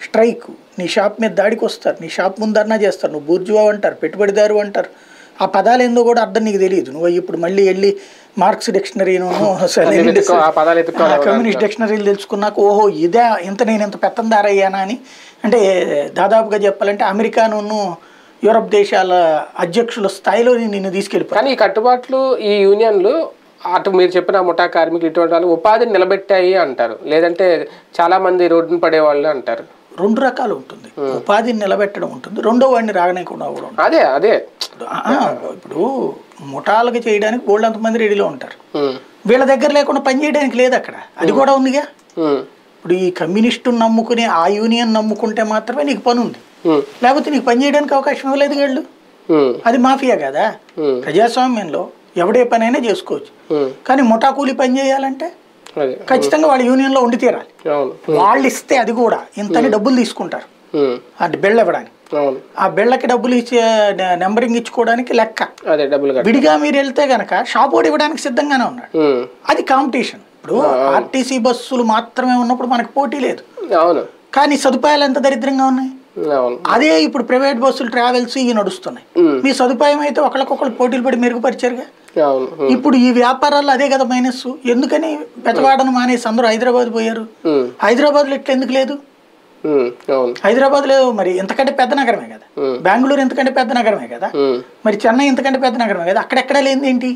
Strike, నీ shop మీద దాడికి వస్తారు, నీ షాప్ ముందు ధర్నా చేస్తారు, నువ్వు బూర్జువా అంటారు, పెట్టుబడిదారు అంటారు. ఆ పదాలు ఏందో కూడా అర్థం నీకు తెలియదు. నువ్వు ఇప్పుడు మళ్ళీ వెళ్ళి మార్క్స్ డిక్షనరీను కమ్యూనిస్ట్ డిక్షనరీలు తెలుసుకున్నాక ఓహో ఇదే నేను ఇంత పెత్తందారయ్యానా అని. అంటే దాదాపుగా చెప్పాలంటే అమెరికాను యూరప్ దేశాల అధ్యక్షుల స్థాయిలో నిన్ను తీసుకెళ్ళిపోయి. కానీ ఈ కట్టుబాట్లు ఈ యూనియన్లు అటు మీరు చెప్పిన ముఠా కార్మికులు ఇటువంటి వాళ్ళు ఉపాధిని నిలబెట్టాయి అంటారు, లేదంటే చాలా మంది రోడ్డును పడేవాళ్ళు అంటారు. రెండు రకాలు ఉంటుంది, ఉపాధిని నిలబెట్టడం ఉంటుంది, రెండో వాడిని రాగనేకుండా కూడా ఉంటుంది. అదే అదే ఇప్పుడు ముఠాలకు చేయడానికి బోల్డంతమంది రెడీలో ఉంటారు, వీళ్ళ దగ్గర లేకుండా పని చేయడానికి లేదు అక్కడ, అది కూడా ఉందిగా. ఇప్పుడు ఈ కమ్యూనిస్టు నమ్ముకుని ఆ యూనియన్ నమ్ముకుంటే మాత్రమే నీకు పని ఉంది, లేకపోతే నీకు పని చేయడానికి అవకాశం ఇవ్వలేదు వీళ్ళు. అది మాఫియా కదా. ప్రజాస్వామ్యంలో ఎవడే పని అయినా చేసుకోవచ్చు, కానీ ముఠా కూలి పని చేయాలంటే ఖచ్చితంగా వాళ్ళు యూనియన్ లో ఉండి తీరాలి. వాళ్ళు ఇస్తే అది కూడా ఇంతని డబ్బులు తీసుకుంటారు అది బిళ్ళ ఇవ్వడానికి, ఆ బిళ్ళకి డబ్బులు ఇచ్చే నెంబరింగ్ ఇచ్చుకోవడానికి లెక్క. విడిగా మీరు వెళ్తే గనక షాప్ ఓడి ఇవ్వడానికి సిద్ధంగానే ఉన్నాడు, అది కాంపిటీషన్. ఇప్పుడు ఆర్టీసీ బస్సులు మాత్రమే ఉన్నప్పుడు మనకు పోటీ లేదు, కానీ సదుపాయాలు ఎంత దరిద్రంగా ఉన్నాయి. అదే ఇప్పుడు ప్రైవేట్ బస్సులు ట్రావెల్స్ ఇవి నడుస్తున్నాయి, మీ సదుపాయం అయితే ఒకళ్ళకొకళ్ళు పోటీలు పడి మెరుగుపరిచారుగా. ఇప్పుడు ఈ వ్యాపారాలు అదే కదా మైనస్. ఎందుకని పెద్దవాడను మానేసి అందరూ హైదరాబాద్ పోయారు? హైదరాబాద్ లో ఇట్లా ఎందుకు లేదు? హైదరాబాద్ లో మరి ఎంతకంటే పెద్ద నగరమే కదా, బెంగళూరు ఎంతకంటే పెద్ద నగరమే కదా, మరి చెన్నై ఎంతకంటే పెద్ద నగరమే కదా, అక్కడెక్కడా లేనిది ఏంటి?